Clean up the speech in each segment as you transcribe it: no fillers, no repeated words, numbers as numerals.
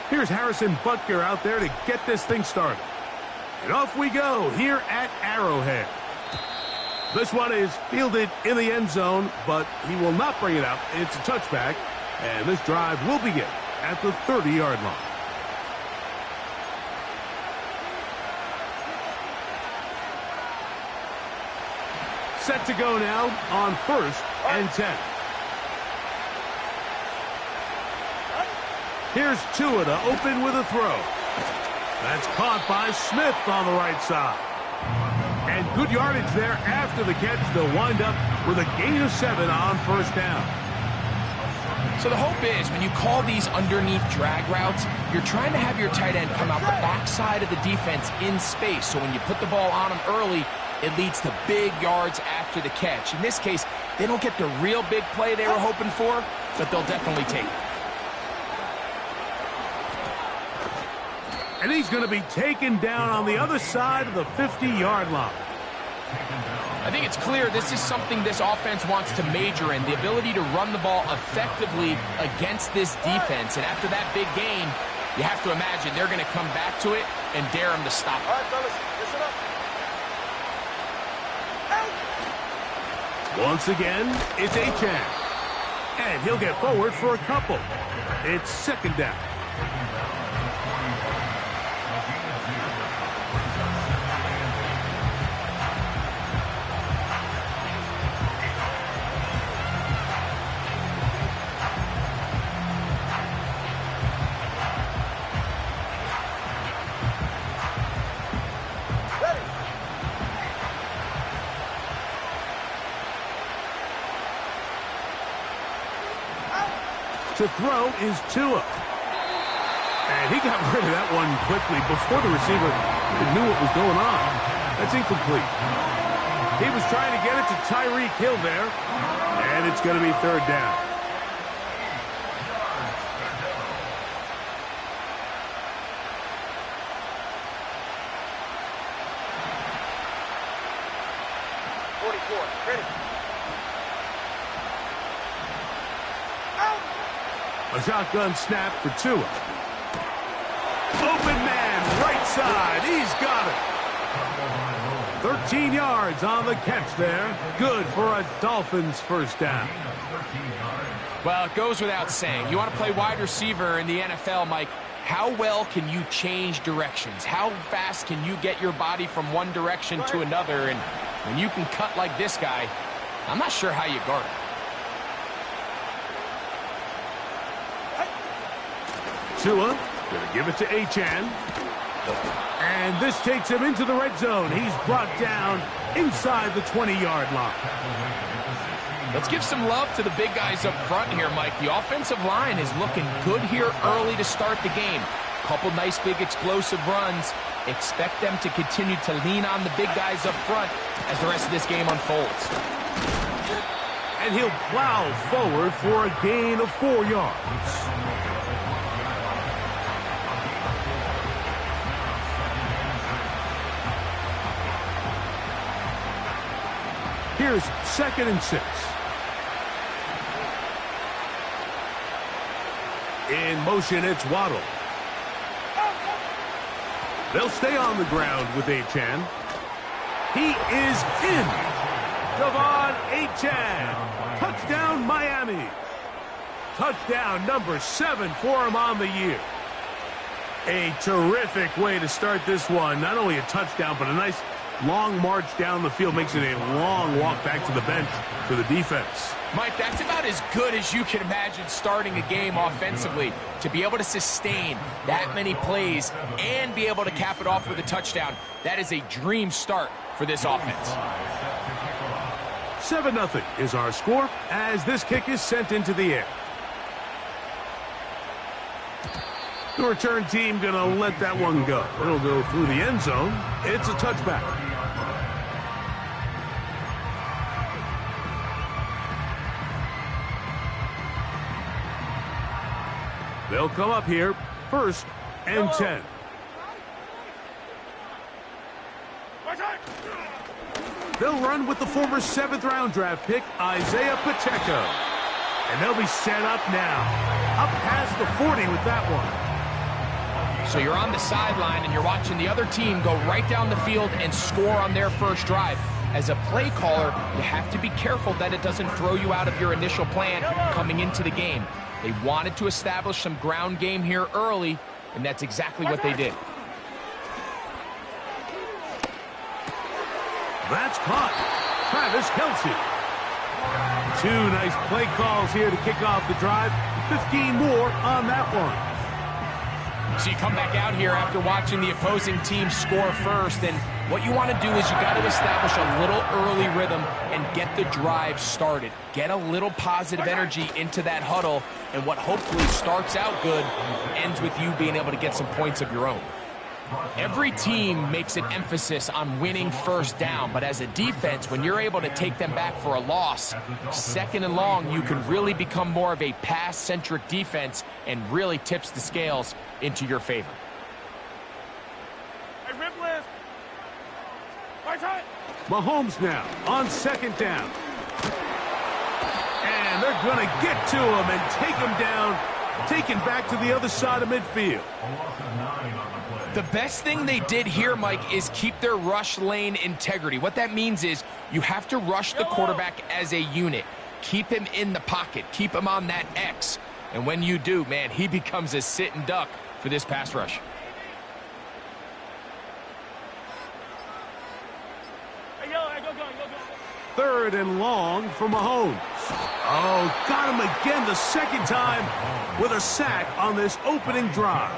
Here's Harrison Butker out there to get this thing started. And off we go here at Arrowhead. This one is fielded in the end zone, but he will not bring it up. It's a touchback, and this drive will begin at the 30-yard line. Set to go now on 1st and 10. Here's Tua to open with a throw. That's caught by Smith on the right side. And good yardage there after the catch. They'll wind up with a gain of 7 on 1st down. So the hope is when you call these underneath drag routes, you're trying to have your tight end come out the backside of the defense in space. So when you put the ball on him early, it leads to big yards after the catch. In this case, they don't get the real big play they were hoping for, but they'll definitely take it. And he's going to be taken down on the other side of the 50-yard line. I think it's clear this is something this offense wants to major in, the ability to run the ball effectively against this defense. And after that big gain, you have to imagine they're going to come back to it and dare him to stop it. All right, fellas, listen up. Once again, it's Achane. And he'll get forward for a couple. It's 2nd down. To throw is Tua. And he got rid of that one quickly before the receiver knew what was going on. That's incomplete. He was trying to get it to Tyreek Hill there, and it's going to be 3rd down. A shotgun snap for Tua. Open man, right side. He's got it. 13 yards on the catch there. Good for a Dolphins 1st down. Well, it goes without saying. You want to play wide receiver in the NFL, Mike. How well can you change directions? How fast can you get your body from one direction to another? And when you can cut like this guy, I'm not sure how you guard it. Tua going to give it to Achane. And this takes him into the red zone. He's brought down inside the 20-yard line. Let's give some love to the big guys up front here, Mike. The offensive line is looking good here early to start the game. Couple nice big explosive runs. Expect them to continue to lean on the big guys up front as the rest of this game unfolds. And he'll plow forward for a gain of 4 yards. Here's 2nd and 6. In motion, it's Waddle. They'll stay on the ground with Achane. He is in. Devon Achane. Touchdown, Miami. Touchdown number 7 for him on the year. A terrific way to start this one. Not only a touchdown, but a nice long march down the field. Makes it a long walk back to the bench for the defense. Mike, that's about as good as you can imagine starting a game offensively. To be able to sustain that many plays and be able to cap it off with a touchdown, that is a dream start for this offense. 7-0 is our score as this kick is sent into the air. The return team going to let that one go. It'll go through the end zone. It's a touchback. They'll come up here, 1st and 10. They'll run with the former 7th-round draft pick, Isaiah Pacheco. And they'll be set up now. Up past the 40 with that one. So you're on the sideline and you're watching the other team go right down the field and score on their first drive. As a play caller, you have to be careful that it doesn't throw you out of your initial plan coming into the game. They wanted to establish some ground game here early, and that's exactly what they did. That's caught. Travis Kelce. 2 nice play calls here to kick off the drive. 15 more on that one. So you come back out here after watching the opposing team score first, and what you want to do is you got to establish a little early rhythm and get the drive started. Get a little positive energy into that huddle, and what hopefully starts out good ends with you being able to get some points of your own. Every team makes an emphasis on winning first down, but as a defense, when you're able to take them back for a loss, second and long, you can really become more of a pass-centric defense and really tips the scales into your favor. Mahomes now on second down. And they're going to get to him and take him down, taken back to the other side of midfield. The best thing they did here, Mike, is keep their rush lane integrity. What that means is you have to rush the quarterback as a unit. Keep him in the pocket. Keep him on that X. And when you do, man, he becomes a sitting duck for this pass rush. Third and long for Mahomes. Oh, got him again the second time with a sack on this opening drive.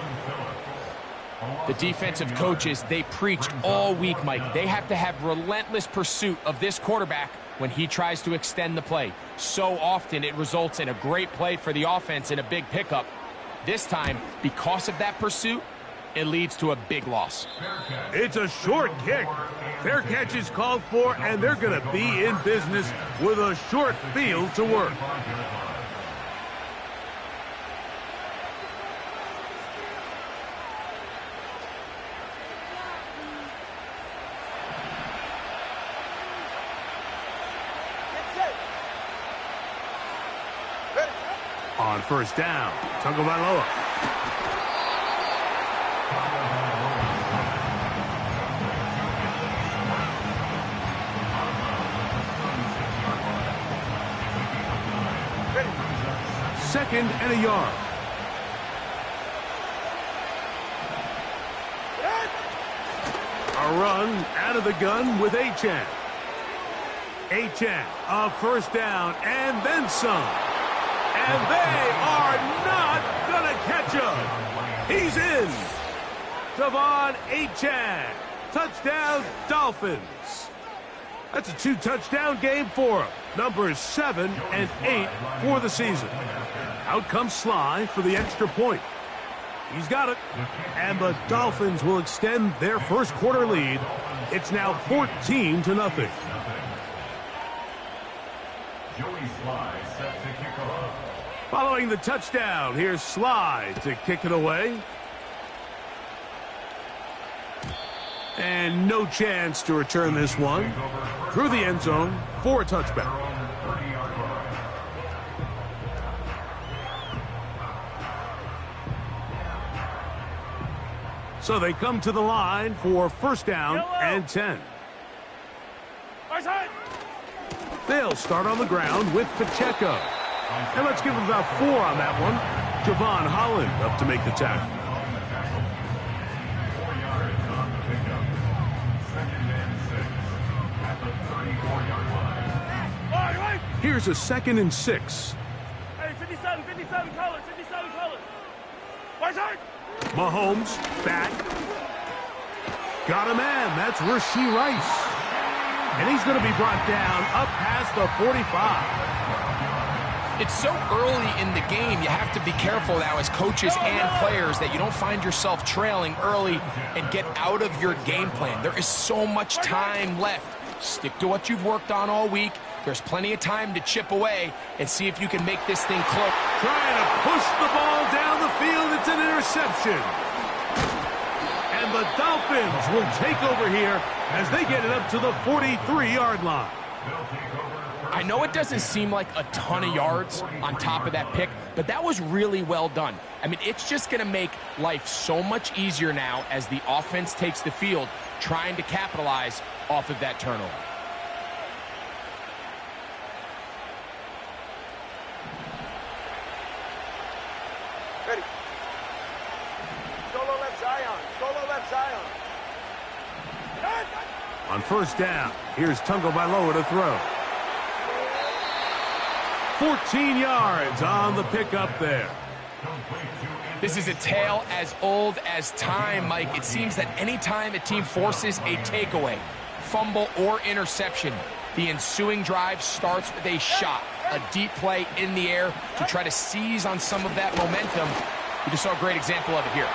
The defensive coaches, they preached all week, Mike. They have to have relentless pursuit of this quarterback when he tries to extend the play. So often it results in a great play for the offense and a big pickup. This time, because of that pursuit, it leads to a big loss. It's a short kick. Fair catch is called for, and they're going to be in business with a short field to work. On first down, Tagovailoa. Second and a yard. A run out of the gun with Achane. Achane, a first down, and then some. And they are not going to catch him. He's in. Devon Achane. Touchdown, Dolphins. That's a 2-touchdown game for him. Numbers 7 and 8 for the season. Out comes Sly for the extra point. He's got it. And the Dolphins will extend their first quarter lead. It's now 14-0. Following the touchdown, here's Sly to kick it away. And no chance to return this one. Through the end zone for a touchback. So they come to the line for first down and 10. They'll start on the ground with Pacheco. And let's give him about 4 on that one. Javon Holland up to make the tackle. Here's a 2nd and 6. Hey, 57, color. Mahomes back. Got a man. That's Rashee Rice. And he's going to be brought down up past the 45. It's so early in the game, you have to be careful now as coaches and players that you don't find yourself trailing early and get out of your game plan. There is so much time left. Stick to what you've worked on all week. There's plenty of time to chip away and see if you can make this thing close. Trying to push the ball down the field. It's an interception. And the Dolphins will take over here as they get it up to the 43-yard line. I know it doesn't seem like a ton of yards on top of that pick, but that was really well done. I mean, it's just going to make life so much easier now as the offense takes the field, trying to capitalize off of that turnover. Ready. Solo left Zion. Solo left Zion. On first down, here's Tagovailoa to throw. 14 yards on the pickup there. This is a tale as old as time, Mike. It seems that anytime a team forces a takeaway, fumble, or interception, the ensuing drive starts with a shot, a deep play in the air to try to seize on some of that momentum. We just saw a great example of it here.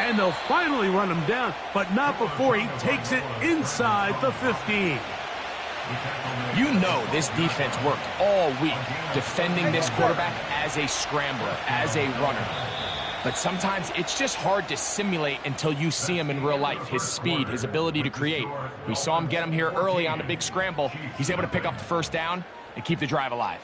And they'll finally run him down, but not before he takes it inside the 15. You know this defense worked all week defending this quarterback as a scrambler, as a runner. But sometimes it's just hard to simulate until you see him in real life. His speed, his ability to create. We saw him get him here early on the big scramble. He's able to pick up the first down and keep the drive alive.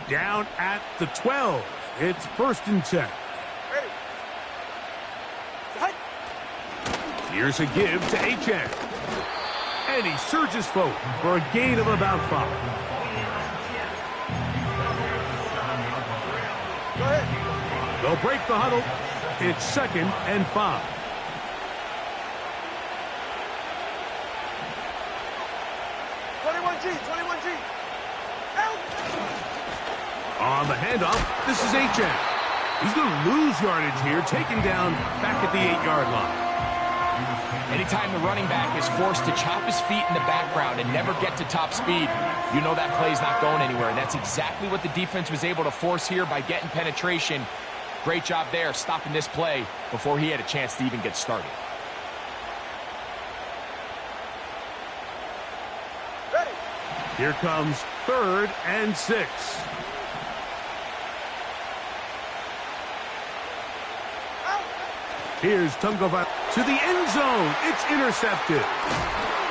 Down at the 12. It's 1st and 10. Ready. Here's a give to Achane. And he surges forward for a gain of about 5. Go ahead. They'll break the huddle. It's 2nd and 5. On the handoff, this is Achane. He's going to lose yardage here, taken down back at the 8-yard line. Anytime the running back is forced to chop his feet in the background and never get to top speed, you know that play's not going anywhere. And that's exactly what the defense was able to force here by getting penetration. Great job there, stopping this play before he had a chance to even get started. Ready. Here comes 3rd and 6. Here's Tagovailoa to the end zone. It's intercepted.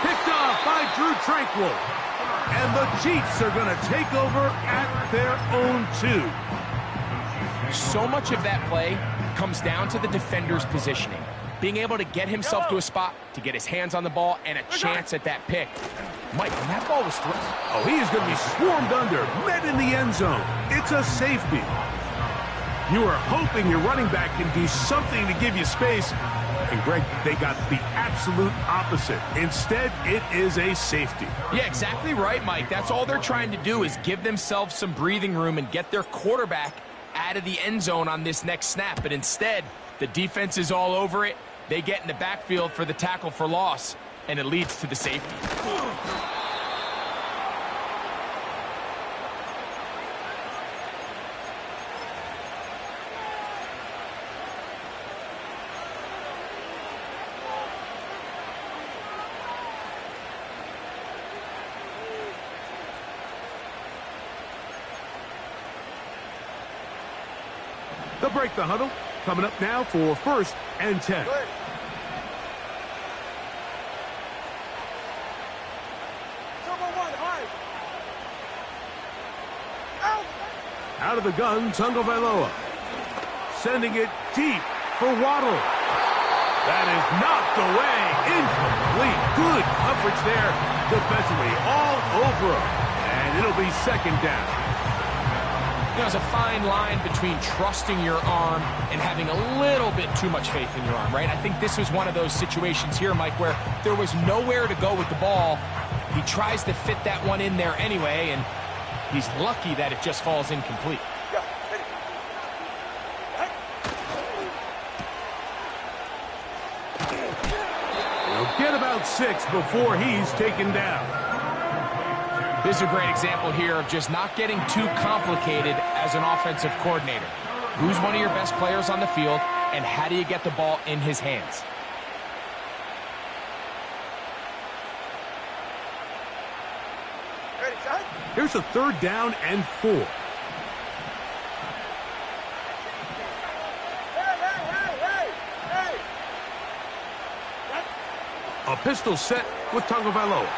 Picked off by Drew Tranquill. And the Chiefs are going to take over at their own 2. So much of that play comes down to the defender's positioning. Being able to get himself to a spot, to get his hands on the ball, and a chance at that pick. Mike, when that ball was thrown... Oh, he is going to be swarmed under, met in the end zone. It's a safety. You are hoping your running back can do something to give you space. And, Greg, they got the absolute opposite. Instead, it is a safety. Yeah, exactly right, Mike. That's all they're trying to do is give themselves some breathing room and get their quarterback out of the end zone on this next snap. But instead, the defense is all over it. They get in the backfield for the tackle for loss, and it leads to the safety. They'll break the huddle. Coming up now for 1st and 10. Good. Out of the gun, Tagovailoa. Sending it deep for Waddle. That is knocked away. Incomplete. Good coverage there defensively. All over him. And it'll be 2nd down. You know, there's a fine line between trusting your arm and having a little bit too much faith in your arm, right? I think this was one of those situations here, Mike, where there was nowhere to go with the ball. He tries to fit that one in there anyway, and he's lucky that it just falls incomplete. Yeah, ready. He'll get about 6 before he's taken down. This is a great example here of just not getting too complicated as an offensive coordinator. Who's one of your best players on the field, and how do you get the ball in his hands? Ready, shot. Here's a 3rd down and 4. Hey. A pistol set with Tagovailoa.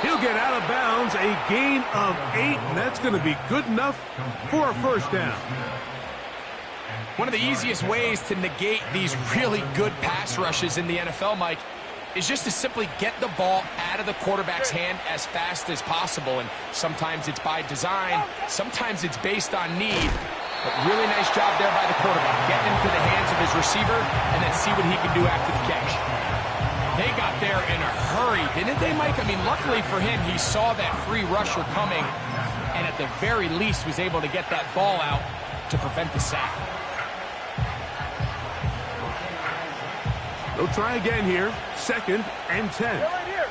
He'll get out of bounds, a gain of 8, and that's going to be good enough for a 1st down. One of the easiest ways to negate these really good pass rushes in the NFL, Mike, is just to simply get the ball out of the quarterback's hand as fast as possible. And sometimes it's by design, sometimes it's based on need. But really nice job there by the quarterback, getting into the hands of his receiver and then see what he can do after the catch. They got there in a hurry, didn't they, Mike? I mean, luckily for him, he saw that free rusher coming and at the very least was able to get that ball out to prevent the sack. They'll try again here. 2nd and 10. Right here.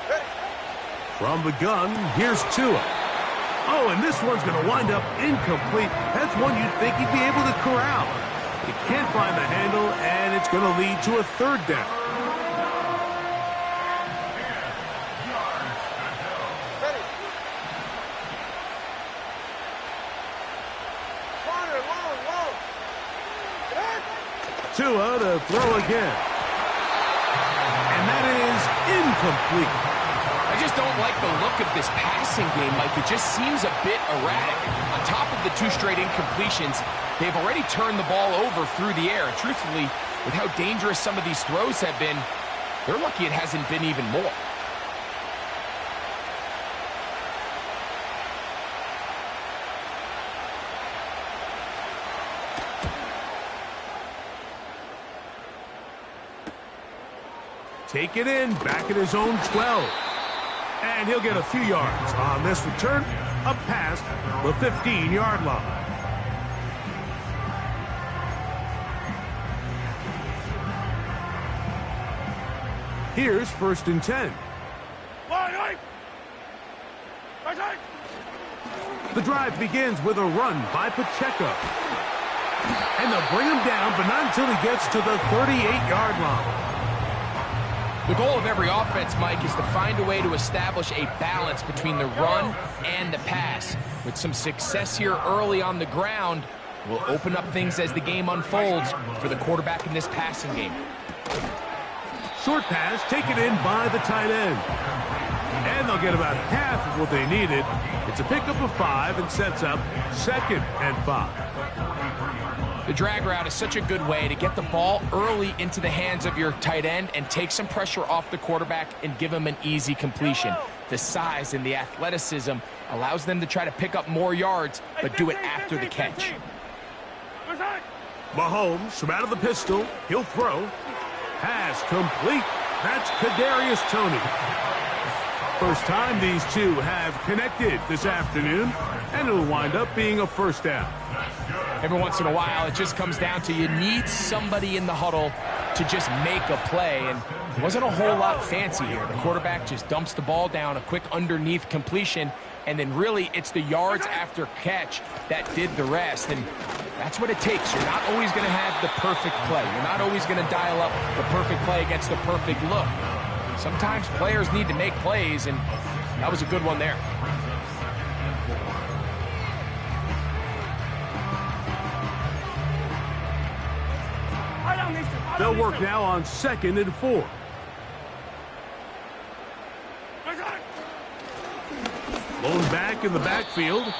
Ready. From the gun, here's Tua. Oh, and this one's going to wind up incomplete. That's one you'd think he'd be able to corral. He can't find the handle, and it's going to lead to a 3rd down. Ready. Corner, long. Hit. Tua to throw again. And that is incomplete. I just don't like the look of this passing game, Mike. It just seems a bit erratic. On top of the 2 straight incompletions, they've already turned the ball over through the air. And truthfully, with how dangerous some of these throws have been, they're lucky it hasn't been even more. Take it in, back at his own 12. And he'll get a few yards on this return, up past the 15-yard line. Here's 1st and 10. The drive begins with a run by Pacheco. And they'll bring him down, but not until he gets to the 38-yard line. The goal of every offense, Mike, is to find a way to establish a balance between the run and the pass. With some success here early on the ground, will open up things as the game unfolds for the quarterback in this passing game. Short pass taken in by the tight end. And they'll get about half of what they needed. It's a pickup of 5 and sets up 2nd and 5. The drag route is such a good way to get the ball early into the hands of your tight end and take some pressure off the quarterback and give him an easy completion. The size and the athleticism allows them to try to pick up more yards, but do it after the catch. Mahomes from out of the pistol. He'll throw. Pass complete. That's Kadarius Toney. First time these two have connected this afternoon, and it'll wind up being a 1st down. Every once in a while, it just comes down to you need somebody in the huddle to just make a play, and it wasn't a whole lot fancy here. The quarterback just dumps the ball down, a quick underneath completion, and then really it's the yards after catch that did the rest, and that's what it takes. You're not always going to have the perfect play. You're not always going to dial up the perfect play against the perfect look. Sometimes players need to make plays, and that was a good one there. They'll work now on 2nd and 4. Blown back in the backfield.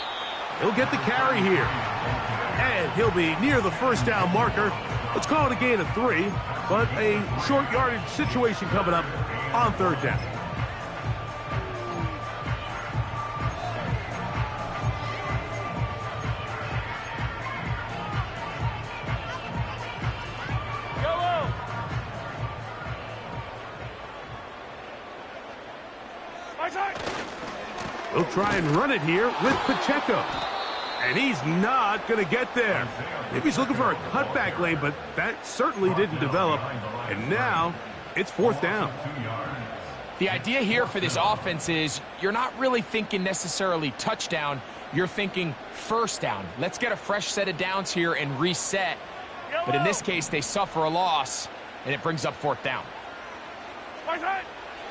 He'll get the carry here. And he'll be near the 1st down marker. Let's call it a gain of 3, but a short yardage situation coming up on 3rd down. He'll try and run it here with Pacheco. And he's not going to get there. Maybe he's looking for a cutback lane, but that certainly didn't develop. And now it's 4th down. The idea here for this offense is you're not really thinking necessarily touchdown. You're thinking first down. Let's get a fresh set of downs here and reset. But in this case, they suffer a loss, and it brings up fourth down.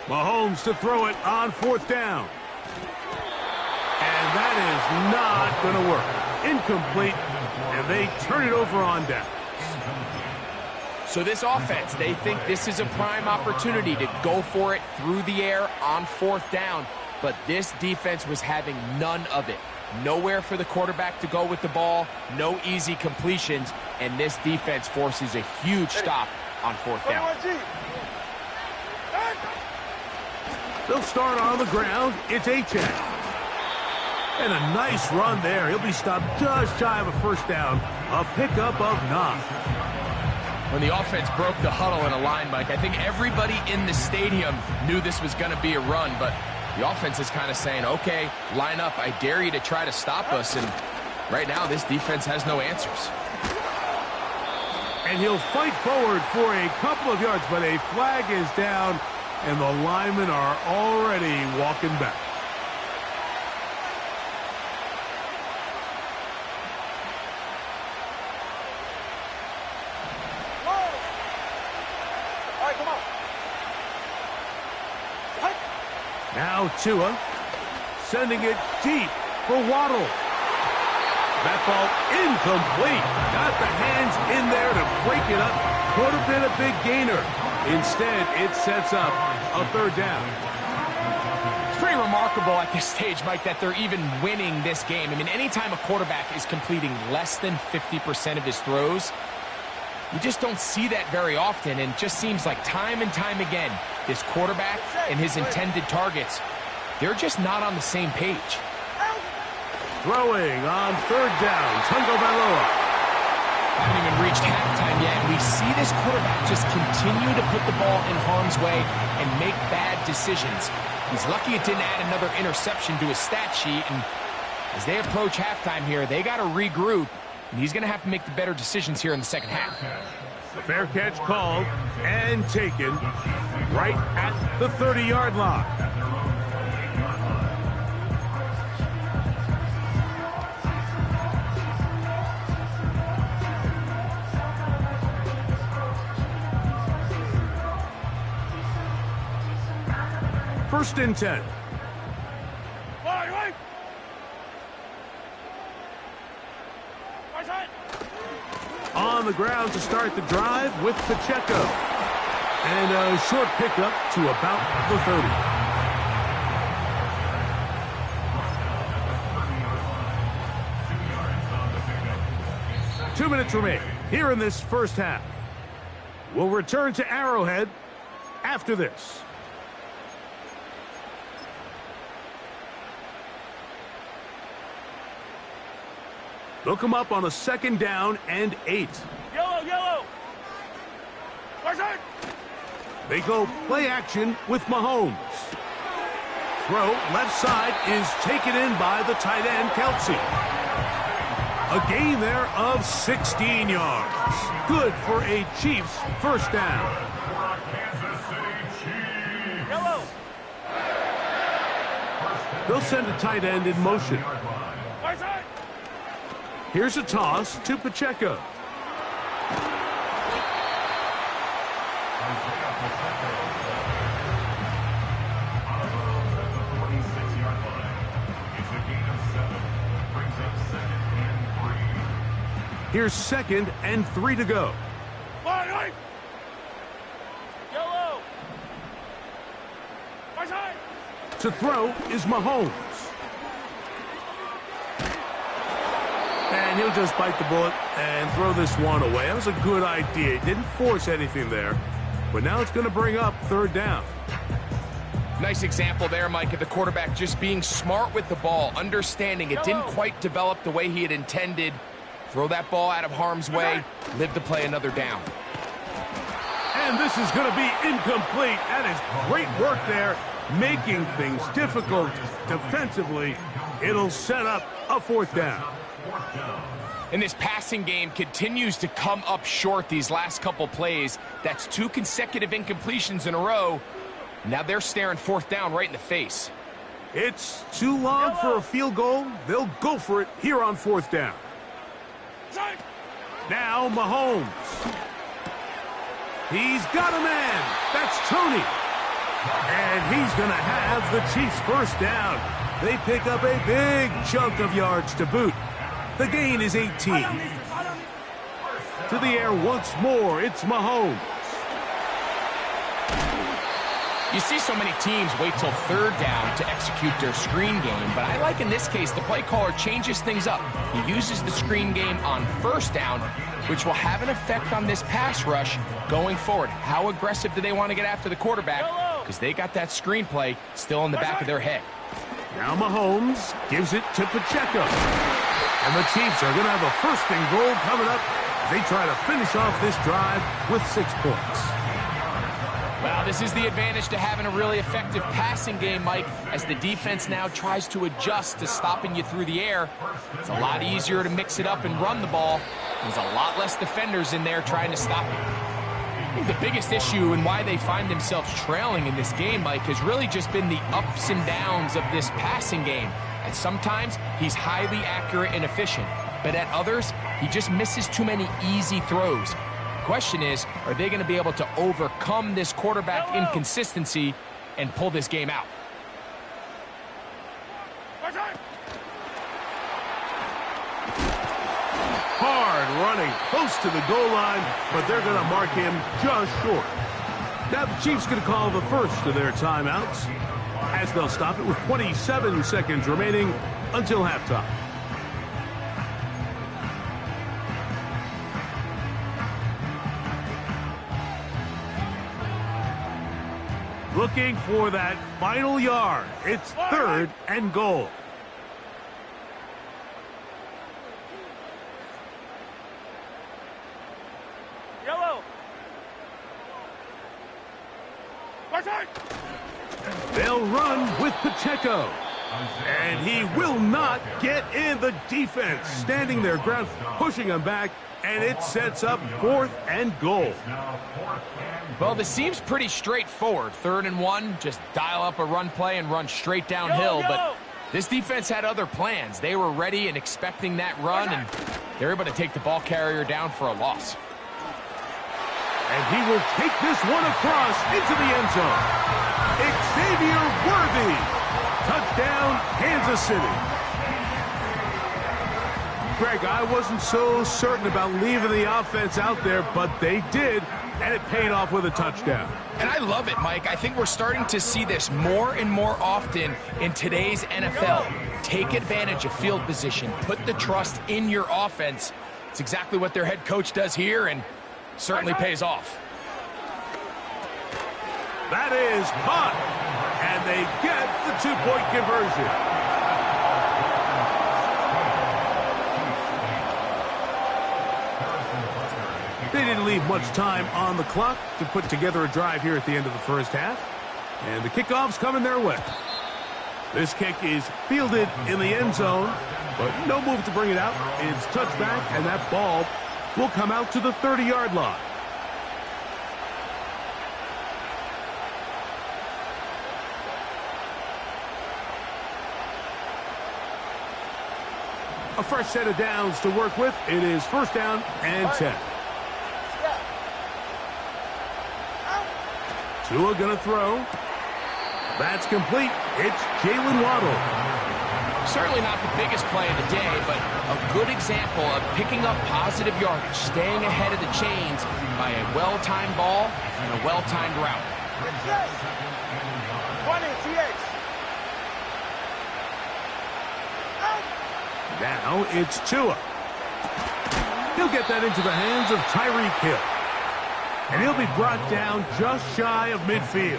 Mahomes to throw it on fourth down. And that is not going to work. Incomplete, and they turn it over on down. So this offense, they think this is a prime opportunity to go for it through the air on fourth down. But this defense was having none of it. Nowhere for the quarterback to go with the ball, no easy completions, and this defense forces a huge stop on fourth down. They'll start on the ground. It's Achane. And a nice run there. He'll be stopped just shy of a first down. A pickup of 9. When the offense broke the huddle in a line, Mike, I think everybody in the stadium knew this was going to be a run, but the offense is kind of saying, okay, line up. I dare you to try to stop us. And right now, this defense has no answers. And he'll fight forward for a couple of yards, but a flag is down, and the linemen are already walking back. Now Tua sending it deep for Waddle. That ball incomplete. Got the hands in there to break it up. Could have been a big gainer. Instead, it sets up a third down. It's pretty remarkable at this stage, Mike, that they're even winning this game. I mean, anytime a quarterback is completing less than 50% of his throws, you just don't see that very often, and just seems like time and time again, this quarterback and his intended targets, they're just not on the same page. Throwing on third down, Tungo Bailoa. Haven't even reached halftime yet. We see this quarterback just continue to put the ball in harm's way and make bad decisions. He's lucky it didn't add another interception to his stat sheet, and as they approach halftime here, they got to regroup. And he's going to have to make the better decisions here in the second half. A fair catch called and taken right at the 30-yard line. First and 10. On the ground to start the drive with Pacheco. And a short pickup to about the 30. 2 minutes remain here in this first half. We'll return to Arrowhead after this. They'll come up on a second down and 8. Yellow. They go play action with Mahomes. Throw left side is taken in by the tight end, Kelsey. A gain there of 16 yards. Good for a Chiefs first down. Yellow. They'll send a tight end in motion. Here's a toss to Pacheco. Here's 2nd and 3 to go. Yellow. To throw is Mahomes. And he'll just bite the bullet and throw this one away. That was a good idea. He didn't force anything there. But now it's going to bring up third down. Nice example there, Mike, of the quarterback just being smart with the ball, understanding it didn't quite develop the way he had intended. Throw that ball out of harm's way, live to play another down. And this is going to be incomplete. That is great work there, making things difficult defensively. It'll set up a fourth down. And this passing game continues to come up short these last couple plays. That's 2 consecutive incompletions in a row. Now they're staring fourth down right in the face. It's too long for a field goal. They'll go for it here on fourth down. Now Mahomes. He's got a man. That's Tony. And he's going to have the Chiefs first down. They pick up a big chunk of yards to boot. The gain is 18. To the air once more, it's Mahomes. You see so many teams wait till third down to execute their screen game, but I like in this case the play caller changes things up. He uses the screen game on first down, which will have an effect on this pass rush going forward. How aggressive do they want to get after the quarterback? Because they got that screenplay still in the back of their head. Now Mahomes gives it to Pacheco. And the Chiefs are going to have a first and goal coming up as they try to finish off this drive with 6 points. Well, this is the advantage to having a really effective passing game, Mike, as the defense now tries to adjust to stopping you through the air. It's a lot easier to mix it up and run the ball. There's a lot less defenders in there trying to stop you. I think the biggest issue and why they find themselves trailing in this game, Mike, has really just been the ups and downs of this passing game. And sometimes he's highly accurate and efficient, but at others, he just misses too many easy throws. The question is, are they going to be able to overcome this quarterback inconsistency and pull this game out? Hard running, close to the goal line, but they're going to mark him just short. Now the Chiefs going to call the first of their timeouts, as they'll stop it with 27 seconds remaining until halftime. Looking for that final yard. It's third and goal. Yellow. They'll run with Pacheco. And he will not get in. The defense standing their ground, pushing him back, and it sets up fourth and goal. Well, this seems pretty straightforward. 3rd and 1, just dial up a run play and run straight downhill. But this defense had other plans. They were ready and expecting that run, and they're able to take the ball carrier down for a loss. And he will take this one across into the end zone. Xavier Worthy. Touchdown, Kansas City. Greg, I wasn't so certain about leaving the offense out there, but they did, and it paid off with a touchdown. And I love it, Mike. I think we're starting to see this more and more often in today's NFL. Take advantage of field position. Put the trust in your offense. It's exactly what their head coach does here, and certainly pays off. That is caught, and they get the 2-point conversion. They didn't leave much time on the clock to put together a drive here at the end of the first half, and the kickoff's coming their way. This kick is fielded in the end zone, but no move to bring it out. It's touchback, and that ball will come out to the 30-yard line. A fresh set of downs to work with. It is first down and 10. Tua gonna throw. That's complete. It's Jalen Waddle. Certainly not the biggest play of the day, but a good example of picking up positive yardage, staying ahead of the chains by a well-timed ball and a well-timed route. 20, TH. Now it's Tua. He'll get that into the hands of Tyreek Hill. And he'll be brought down just shy of midfield.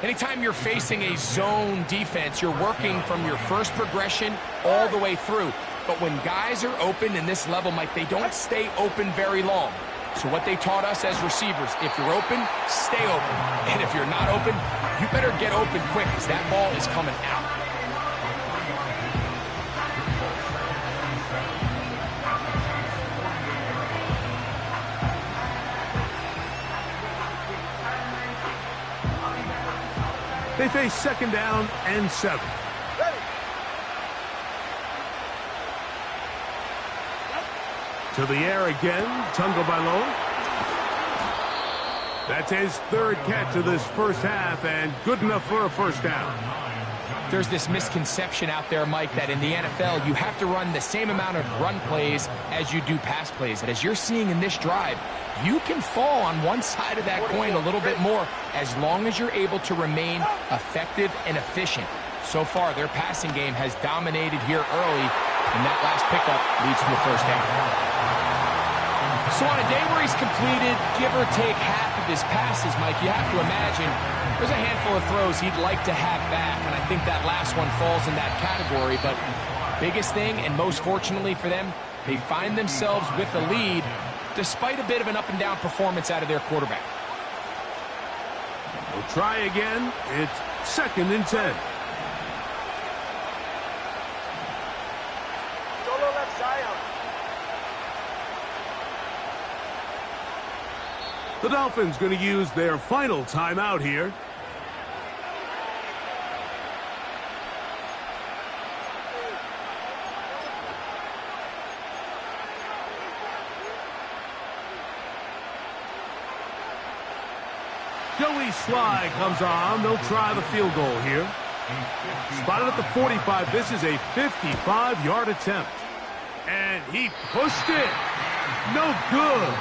Anytime you're facing a zone defense, you're working from your first progression all the way through. But when guys are open in this level, Mike, they don't stay open very long. So what they taught us as receivers, if you're open, stay open. And if you're not open, you better get open quick because that ball is coming out. They face second down and 7. Ready. To the air again, Tagovailoa. That's his third catch of this first half, and good enough for a first down. There's this misconception out there, Mike, that in the NFL, you have to run the same amount of run plays as you do pass plays. And as you're seeing in this drive, you can fall on one side of that coin a little bit more as long as you're able to remain effective and efficient. So far, their passing game has dominated here early, and that last pickup leads to a first down. So on a day where he's completed, give or take half of his passes, Mike, you have to imagine there's a handful of throws he'd like to have back, and I think that last one falls in that category. But biggest thing, and most fortunately for them, they find themselves with a lead despite a bit of an up-and-down performance out of their quarterback. We'll try again. It's second and 10. Solo left Zion. The Dolphins going to use their final timeout here. Joey Sly comes on. They'll try the field goal here. Spotted at the 45. This is a 55-yard attempt. And he pushed it. No good.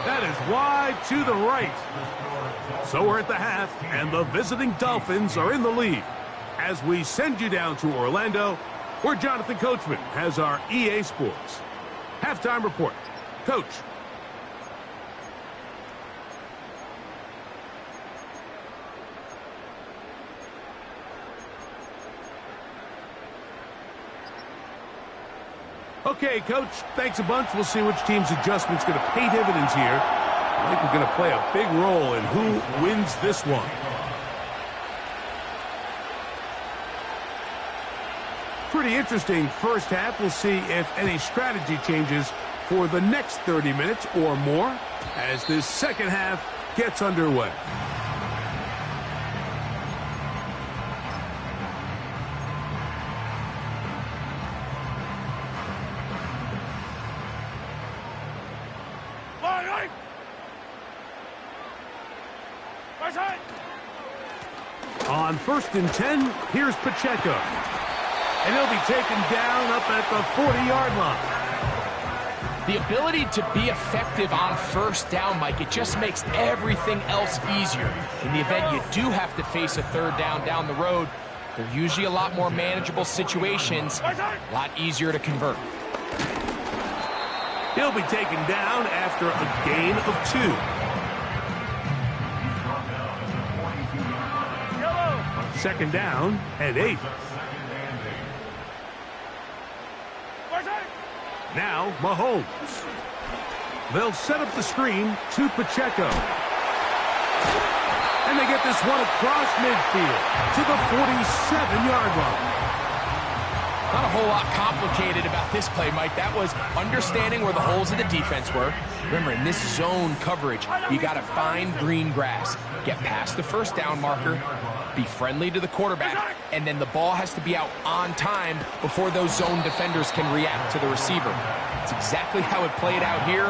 That is wide to the right. So we're at the half, and the visiting Dolphins are in the lead. As we send you down to Orlando, where Jonathan Coachman has our EA Sports halftime report. Coach. Okay, Coach, thanks a bunch. We'll see which team's adjustment's going to pay dividends here. I think we're going to play a big role in who wins this one. Pretty interesting first half. We'll see if any strategy changes for the next 30 minutes or more as this second half gets underway. On 1st and 10, here's Pacheco. And he'll be taken down up at the 40-yard line. The ability to be effective on first down, Mike, it just makes everything else easier. In the event you do have to face a third down the road, they're usually a lot more manageable situations, a lot easier to convert. He'll be taken down after a gain of 2. Second down and 8. Now Mahomes. They'll set up the screen to Pacheco. And they get this one across midfield to the 47-yard line. Not a whole lot complicated about this play, Mike. That was understanding where the holes of the defense were. Remember, in this zone coverage, you got to find green grass, get past the first down marker, be friendly to the quarterback, and then the ball has to be out on time before those zone defenders can react to the receiver. It's exactly how it played out here.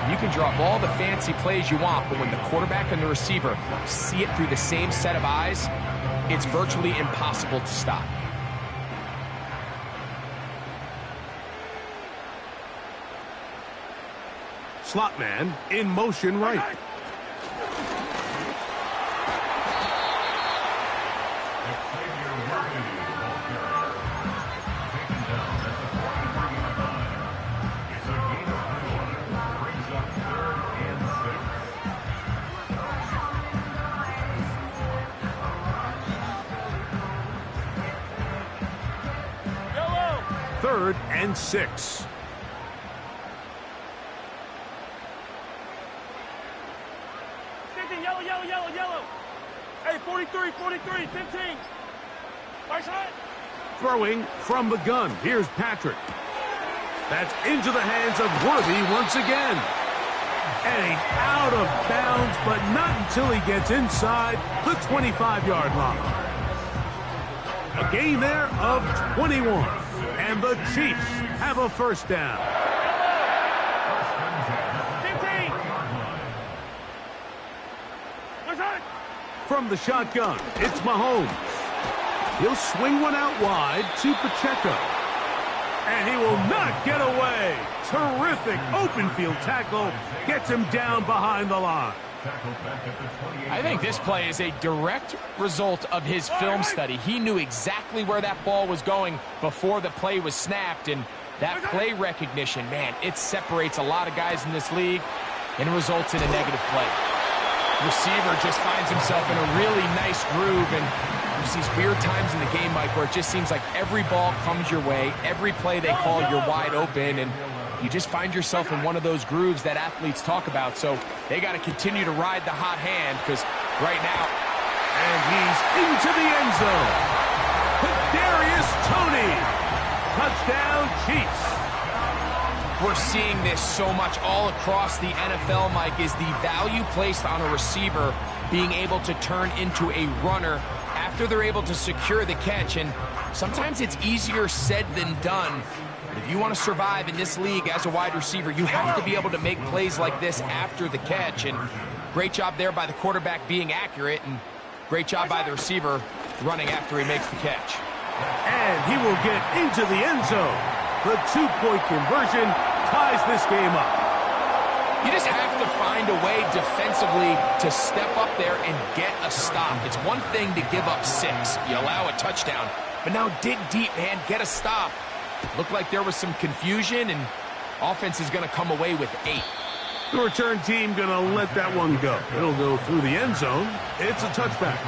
You can draw up all the fancy plays you want, but when the quarterback and the receiver see it through the same set of eyes, it's virtually impossible to stop. Slot man in motion right. Third and 6. Yellow. Hey, 43, 15. Right side. Throwing from the gun. Here's Patrick. That's into the hands of Worthy once again. And he's out of bounds, but not until he gets inside the 25-yard line. A gain there of 21. And the Chiefs have a first down. 15. What's that? From the shotgun, it's Mahomes. He'll swing one out wide to Pacheco. And he will not get away. Terrific open field tackle. Gets him down behind the line. I think this play is a direct result of his film study. He knew exactly where that ball was going before the play was snapped, and that play recognition, man, it separates a lot of guys in this league and results in a negative play. Receiver just finds himself in a really nice groove, and there's these weird times in the game, Mike, where it just seems like every ball comes your way, every play they call, you're wide open, and you just find yourself in one of those grooves that athletes talk about. So they got to continue to ride the hot hand, because right now... And he's into the end zone. Kadarius Toney. Touchdown, Chiefs. We're seeing this so much all across the NFL, Mike, is the value placed on a receiver being able to turn into a runner after they're able to secure the catch. And sometimes it's easier said than done. But if you want to survive in this league as a wide receiver, you have to be able to make plays like this after the catch. And great job there by the quarterback being accurate, and great job by the receiver running after he makes the catch. And he will get into the end zone. The two-point conversion ties this game up. You just have to find a way defensively to step up there and get a stop. It's one thing to give up 6. You allow a touchdown. But now dig deep, man. Get a stop. Looked like there was some confusion, and offense is going to come away with 8. The return team going to let that one go. It'll go through the end zone. It's a touchback.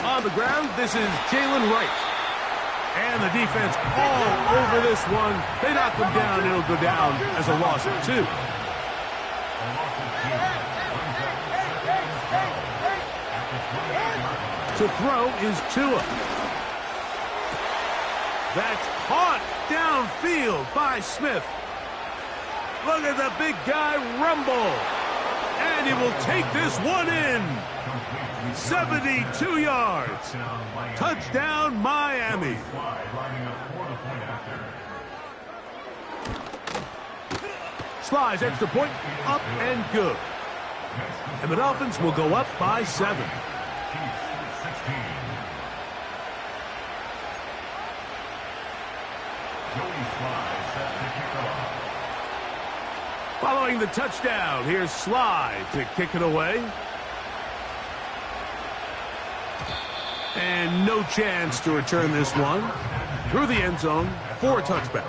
On the ground, this is Jalen Wright. And the defense all over this one. They knock him down. It'll go down as a loss of 2. To throw is Tua. That's caught downfield by Smith. Look at the big guy rumble. And he will take this one in. 72 yards. Touchdown, Miami. Slides extra point, up and good. And the Dolphins will go up by 7. Following the touchdown, here's Sly to kick it away. And no chance to return this one. Through the end zone for a touchback.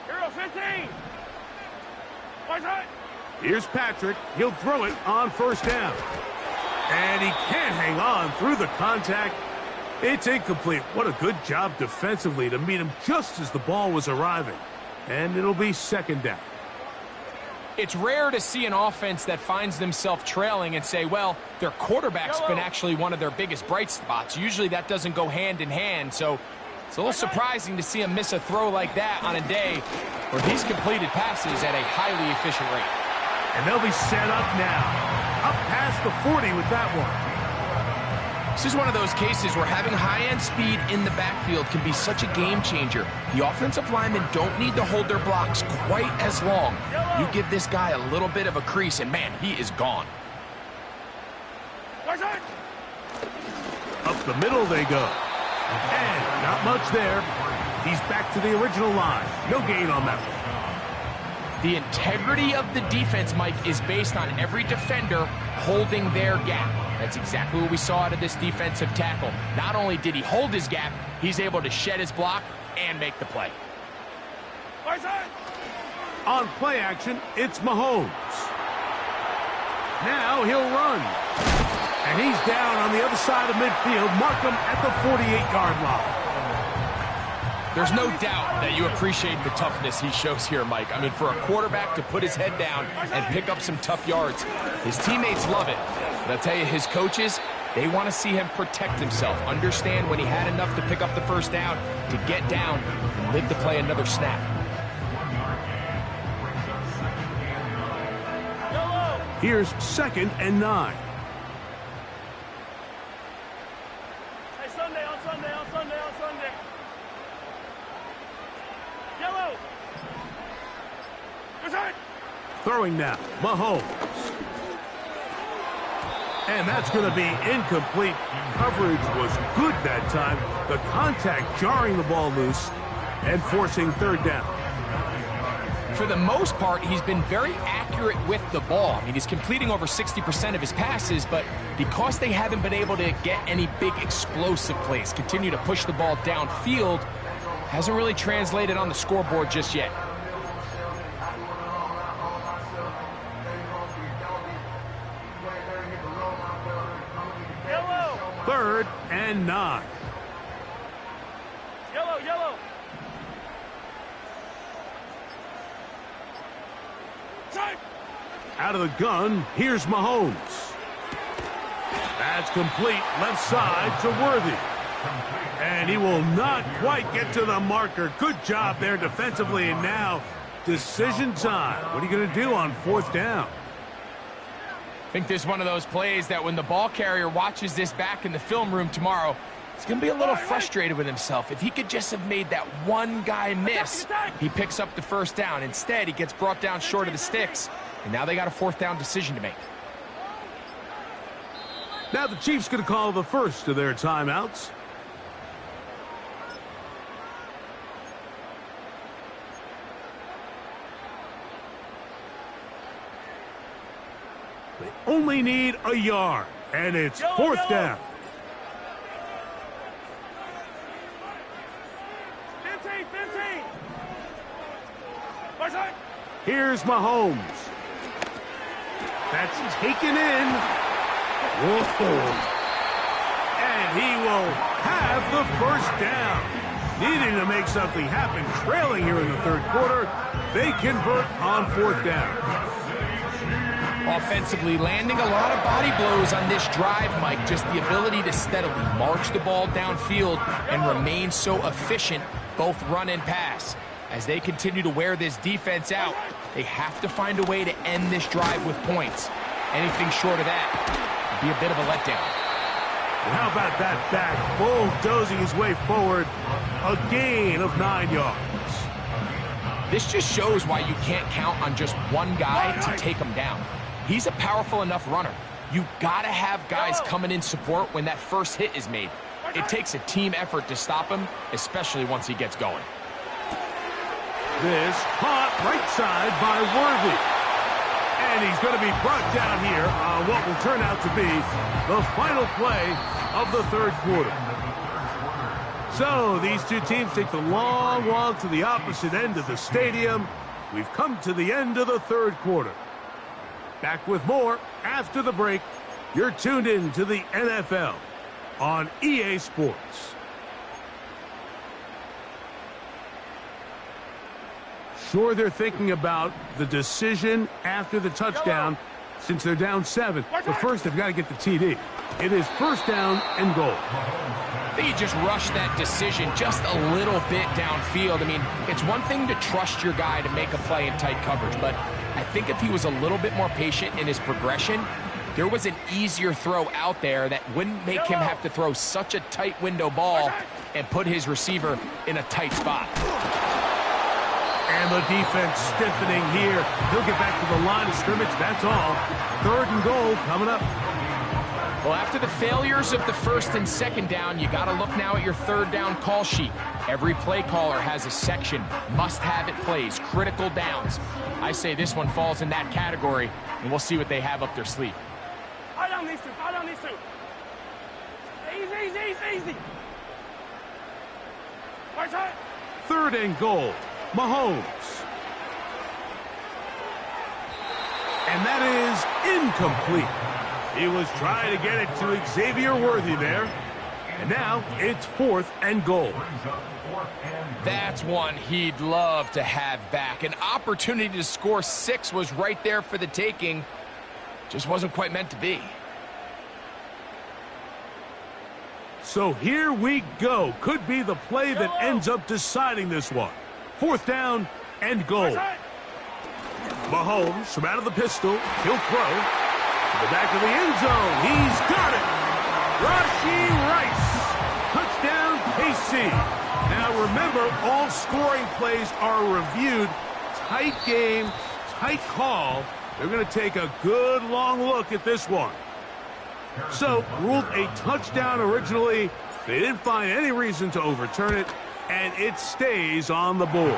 Hero 15. Here's Patrick. He'll throw it on first down. And he can't hang on through the contact. It's incomplete. What a good job defensively to meet him just as the ball was arriving. And it'll be second down. It's rare to see an offense that finds themselves trailing and say, well, their quarterback's been actually one of their biggest bright spots. Usually that doesn't go hand in hand, so it's a little surprising to see him miss a throw like that on a day where he's completed passes at a highly efficient rate. And they'll be set up now. Up past the 40 with that one. This is one of those cases where having high-end speed in the backfield can be such a game changer. The offensive linemen don't need to hold their blocks quite as long. You give this guy a little bit of a crease, and man, he is gone. Up the middle they go. And not much there. He's back to the original line. No gain on that one. The integrity of the defense, Mike, is based on every defender holding their gap. That's exactly what we saw out of this defensive tackle. Not only did he hold his gap, he's able to shed his block and make the play. On play action, it's Mahomes. Now he'll run. And he's down on the other side of midfield. Mark him at the 48-yard line. There's no doubt that you appreciate the toughness he shows here, Mike. I mean, for a quarterback to put his head down and pick up some tough yards, his teammates love it. But I'll tell you, his coaches, they want to see him protect himself, understand when he had enough to pick up the first down, to get down and live to play another snap. Here's 2nd and 9. Hey, Sunday, on Sunday, on Sunday, on Sunday. Yellow. Return. Throwing now, Mahomes. And that's going to be incomplete. Coverage was good that time. The contact jarring the ball loose and forcing 3rd down. For the most part, he's been very accurate with the ball. I mean, he's completing over 60% of his passes, but because they haven't been able to get any big explosive plays, continue to push the ball downfield, hasn't really translated on the scoreboard just yet. Yellow. 3rd and 9. Yellow, yellow. Time. Out of the gun, here's Mahomes. That's complete, left side to Worthy. And he will not quite get to the marker. Good job there defensively, and now decision time. What are you going to do on 4th down? I think this is one of those plays that when the ball carrier watches this back in the film room tomorrow, he's going to be a little frustrated with himself. If he could just have made that one guy miss, he picks up the first down. Instead, he gets brought down short of the sticks, and now they got a 4th down decision to make. Now the Chiefs going to call the first of their timeouts. They only need a yard, and it's 4th down. 15, 15. Here's Mahomes. That's taken in. Whoa. And he will have the first down. Needing to make something happen, trailing here in the 3rd quarter. They convert on 4th down. Offensively, landing a lot of body blows on this drive, Mike. Just the ability to steadily march the ball downfield and remain so efficient, both run and pass. As they continue to wear this defense out, they have to find a way to end this drive with points. Anything short of that would be a bit of a letdown. And how about that back bulldozing his way forward, a gain of 9 yards. This just shows why you can't count on just one guy to take him down. He's a powerful enough runner. You gotta have guys coming in support when that first hit is made. It takes a team effort to stop him, especially once he gets going. This caught right side by Worthy. And he's going to be brought down here on what will turn out to be the final play of the 3rd quarter. So these two teams take the long walk to the opposite end of the stadium. We've come to the end of the 3rd quarter. Back with more after the break. You're tuned in to the NFL on EA Sports. Sure, they're thinking about the decision after the touchdown since they're down 7. But first, they've got to get the TD. It is 1st down and goal. I think he just rushed that decision just a little bit downfield. I mean, it's one thing to trust your guy to make a play in tight coverage, but I think if he was a little bit more patient in his progression, there was an easier throw out there that wouldn't make him have to throw such a tight window ball and put his receiver in a tight spot. And the defense stiffening here. He'll get back to the line of scrimmage. That's all. 3rd and goal coming up. Well, after the failures of the 1st and 2nd down, you got to look now at your 3rd down call sheet. Every play caller has a section, must-have-it plays, critical downs. I say this one falls in that category, and we'll see what they have up their sleeve. Hold on these two. Hold on these two. Easy, easy, easy, easy. 3rd and goal. Mahomes. And that is incomplete. He was trying to get it to Xavier Worthy there. And now it's 4th and goal. That's one he'd love to have back. An opportunity to score 6 was right there for the taking. Just wasn't quite meant to be. So here we go. Could be the play that ends up deciding this one. 4th down and goal. Mahomes from out of the pistol. He'll throw to the back of the end zone. He's got it. Rashee Rice. Touchdown, KC. Now remember, all scoring plays are reviewed. Tight game, tight call. They're going to take a good long look at this one. So, ruled a touchdown originally. They didn't find any reason to overturn it, and it stays on the board.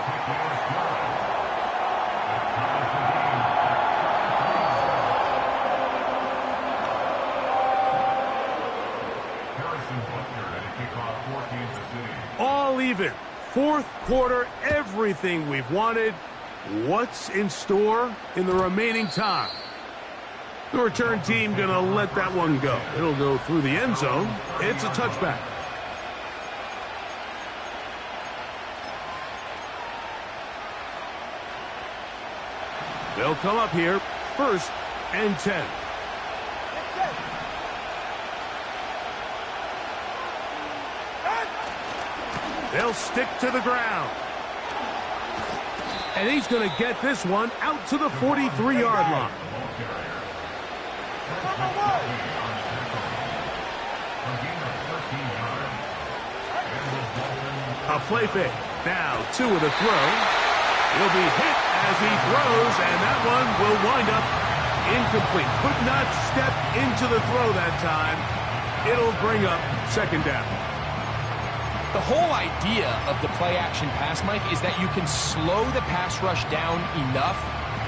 All even. 4th quarter, everything we've wanted. What's in store in the remaining time? The return team going to let that one go. It'll go through the end zone. It's a touchback. They'll come up here, 1st and 10. They'll stick to the ground. And he's going to get this one out to the 43-yard line. A play fake. Now 2 with a throw. He'll be hit as he throws, and that one will wind up incomplete. Could not step into the throw that time. It'll bring up 2nd down. The whole idea of the play-action pass, Mike, is that you can slow the pass rush down enough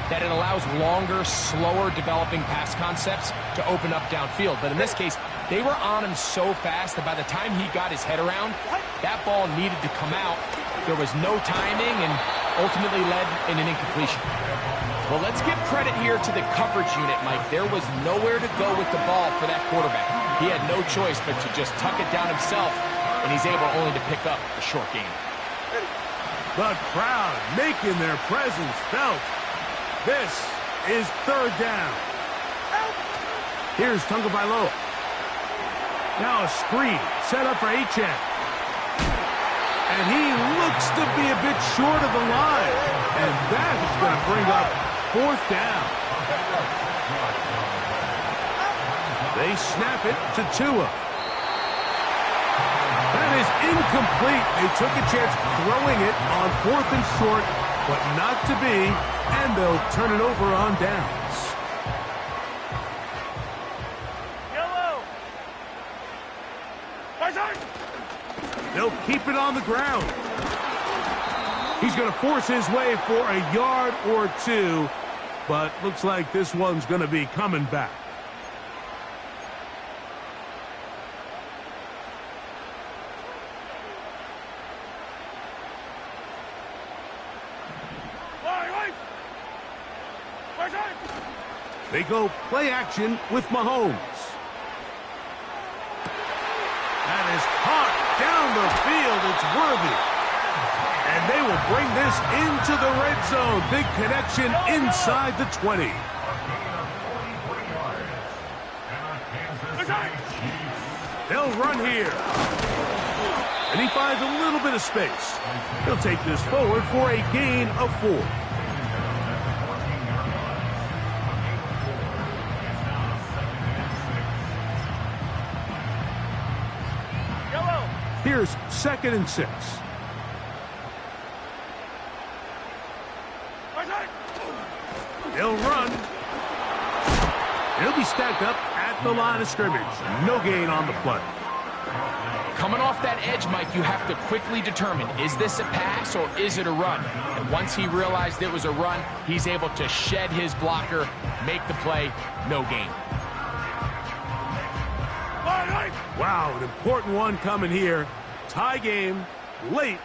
that it allows longer, slower developing pass concepts to open up downfield. But in this case, they were on him so fast that by the time he got his head around, that ball needed to come out. There was no timing and ultimately led in an incompletion. Well, let's give credit here to the coverage unit, Mike. There was nowhere to go with the ball for that quarterback. He had no choice but to just tuck it down himself, and he's able only to pick up a short gain. The crowd making their presence felt. This is 3rd down. Here's Tagovailoa. Now a screen set up for Achane. And he looks to be a bit short of the line. And that is going to bring up 4th down. They snap it to Tua. That is incomplete. They took a chance throwing it on 4th and short, but not to be, and they'll turn it over on downs. Yellow. They'll keep it on the ground. He's going to force his way for a yard or 2, but looks like this one's going to be coming back. They go play action with Mahomes. That is caught down the field. It's Worthy. And they will bring this into the red zone. Big connection inside the 20. They'll run here. And he finds a little bit of space. He'll take this forward for a gain of 4. Here's 2nd and 6. He'll run. He'll be stacked up at the line of scrimmage. No gain on the play. Coming off that edge, Mike, you have to quickly determine, is this a pass or is it a run? And once he realized it was a run, he's able to shed his blocker, make the play, no gain. Wow, an important one coming here. Tie game, late,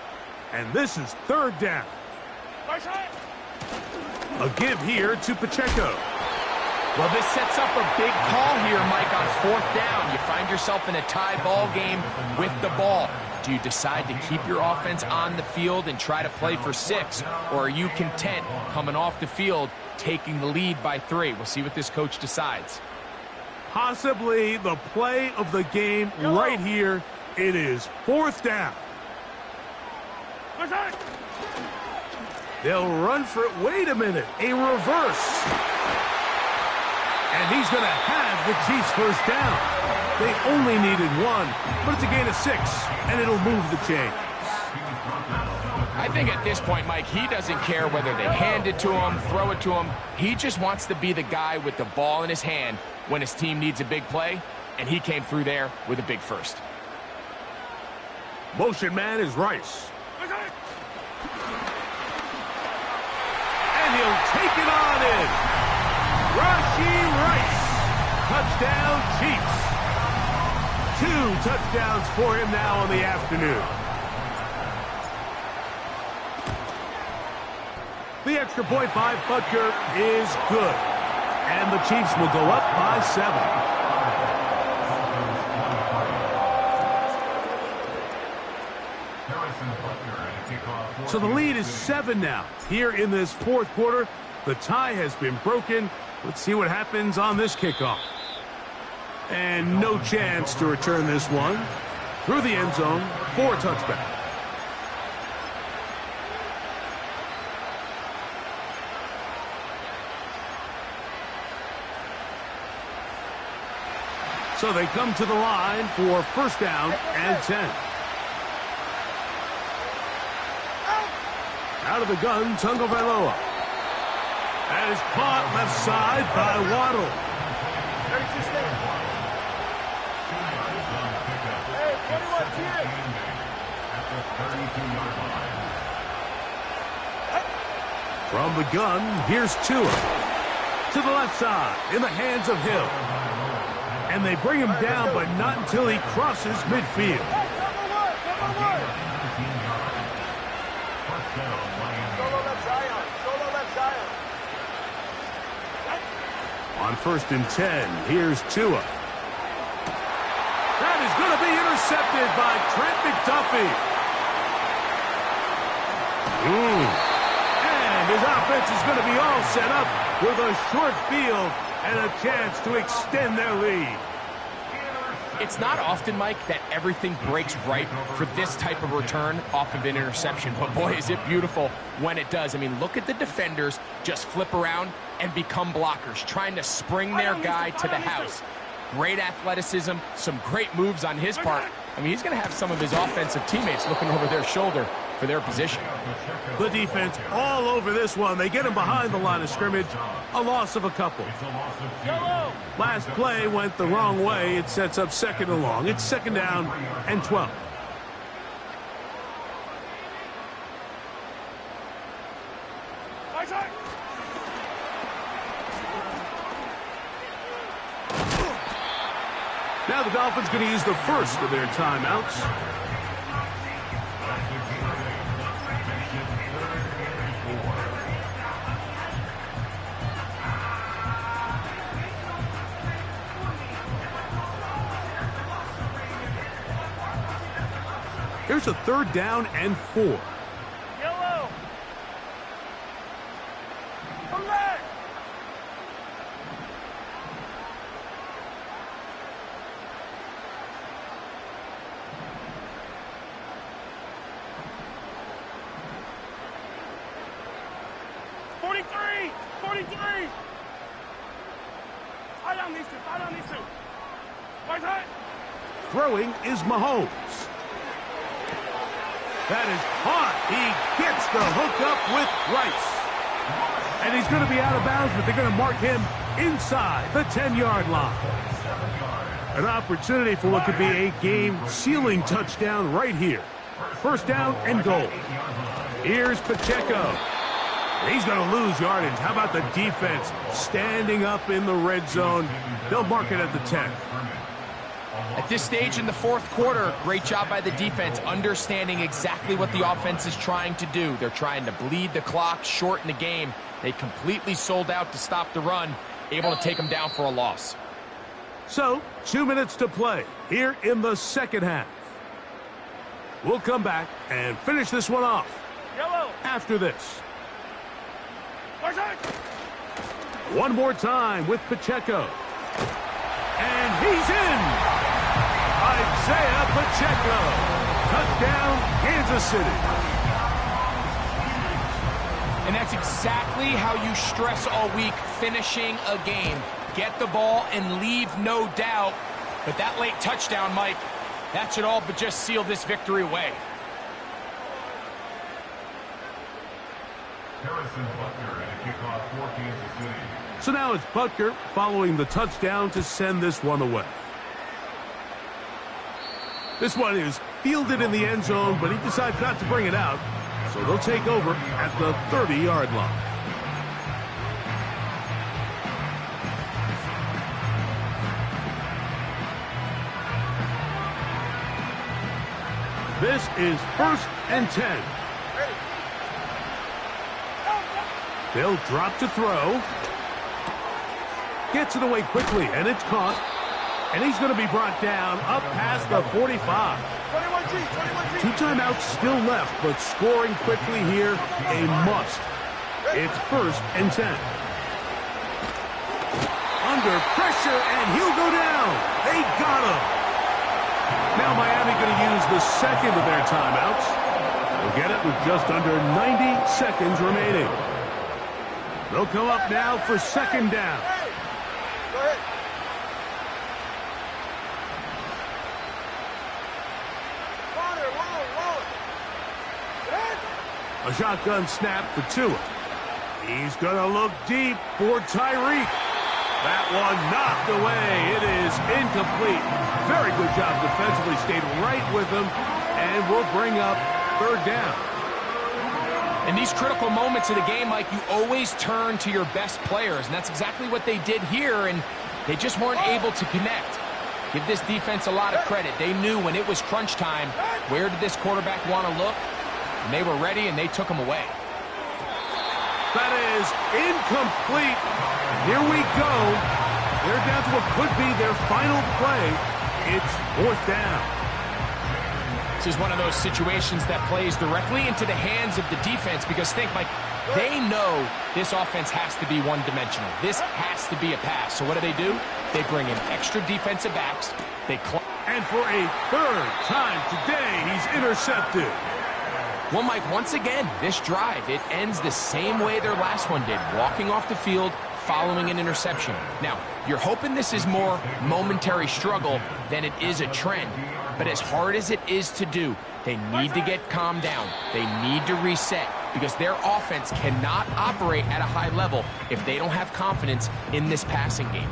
and this is 3rd down. A give here to Pacheco. Well, this sets up a big call here, Mike, on 4th down. You find yourself in a tie ball game with the ball. Do you decide to keep your offense on the field and try to play for 6? Or are you content coming off the field, taking the lead by 3? We'll see what this coach decides. Possibly the play of the game right here. It is 4th down. They'll run for it. Wait a minute. A reverse. And he's going to have the Chiefs 1st down. They only needed 1, but it's a gain of 6, and it'll move the chains. I think at this point, Mike, he doesn't care whether they hand it to him, throw it to him. He just wants to be the guy with the ball in his hand when his team needs a big play, and he came through there with a big first. Motion man is Rice. And he'll take it on in. Rice. Touchdown, Chiefs. 2 touchdowns for him now on the afternoon. The extra point by Butker is good. And the Chiefs will go up by 7. So the lead is 7 now. Here in this 4th quarter, the tie has been broken. Let's see what happens on this kickoff. And no chance to return this one. Through the end zone for a touchback. So they come to the line for 1st down and 10. Out of the gun, Tagovailoa. That is caught left side by Waddle. From the gun, here's Tua. To the left side, in the hands of Hill. And they bring him down, but not until he crosses midfield. On 1st and 10, here's Tua. That is going to be intercepted by Trent McDuffie. And his offense is going to be all set up with a short field and a chance to extend their lead. It's not often, Mike, that everything breaks right for this type of return off of an interception. But, boy, is it beautiful when it does. I mean, look at the defenders just flip around and become blockers, trying to spring their guy to the house. Great athleticism, some great moves on his part. I mean, he's going to have some of his offensive teammates looking over their shoulder for their position. The defense all over this one. They get him behind the line of scrimmage. A loss of a couple. Last play went the wrong way. It sets up 2nd and long. It's 2nd down and 12. Now the Dolphins going to use the first of their timeouts. Here's a 3rd down and 4. Yellow. Come back. Throwing is Mahomes. That is caught. He gets the hook up with Rice. And he's going to be out of bounds, but they're going to mark him inside the 10-yard line. An opportunity for what could be a game-sealing touchdown right here. 1st down and goal. Here's Pacheco. He's going to lose yardage. How about the defense standing up in the red zone? They'll mark it at the 10. At this stage in the fourth quarter, great job by the defense, understanding exactly what the offense is trying to do. They're trying to bleed the clock, shorten the game. They completely sold out to stop the run, able to take them down for a loss. So, 2 minutes to play here in the second half. We'll come back and finish this one off Yellow. after this. Barzak. One more time with Pacheco. And he's in! Isaiah Pacheco. Touchdown, Kansas City. And that's exactly how you stress all week, finishing a game. Get the ball and leave no doubt. But that late touchdown, Mike, that should all but just seal this victory away. Harrison Butker and a kickoff for Kansas City. So now it's Butker following the touchdown to send this one away. This one is fielded in the end zone, but he decides not to bring it out. So they'll take over at the 30-yard line. This is 1st and 10. They'll drop to throw. Gets it away quickly, and it's caught. And he's going to be brought down up past the 45. 21G. 2 timeouts still left, but scoring quickly here, a must. It's 1st and 10. Under pressure, and he'll go down. They got him. Now Miami going to use the second of their timeouts. They'll get it with just under 90 seconds remaining. They'll come up now for 2nd down. Go ahead. A shotgun snap for Tua. He's going to look deep for Tyreek. That one knocked away. It is incomplete. Very good job defensively. Stayed right with him and will bring up 3rd down. In these critical moments of the game, Mike, you always turn to your best players, and that's exactly what they did here, and they just weren't able to connect. Give this defense a lot of credit. They knew when it was crunch time, where did this quarterback want to look? And they were ready, and they took him away. That is incomplete. Here we go. They're down to what could be their final play. It's 4th down. This is one of those situations that plays directly into the hands of the defense because think, Mike, they know this offense has to be one-dimensional. This has to be a pass. So what do? They bring in extra defensive backs. And for a 3rd time today, he's intercepted. Well, Mike, once again, this drive, it ends the same way their last one did, walking off the field following an interception. Now, you're hoping this is more momentary struggle than it is a trend. But as hard as it is to do, they need to get calmed down. They need to reset because their offense cannot operate at a high level if they don't have confidence in this passing game.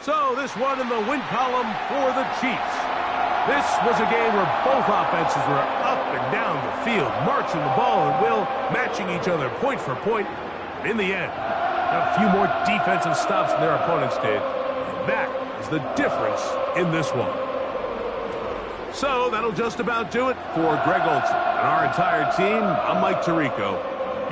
So this one in the win column for the Chiefs. This was a game where both offenses were up and down the field, marching the ball at will, matching each other point for point. And in the end, a few more defensive stops than their opponents did. And that is the difference in this one. So that'll just about do it for Greg Olson and our entire team. I'm Mike Tirico.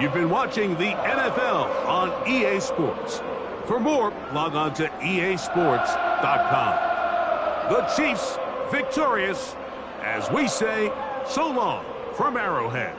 You've been watching the NFL on EA Sports. For more, log on to easports.com. The Chiefs victorious, as we say, so long from Arrowhead.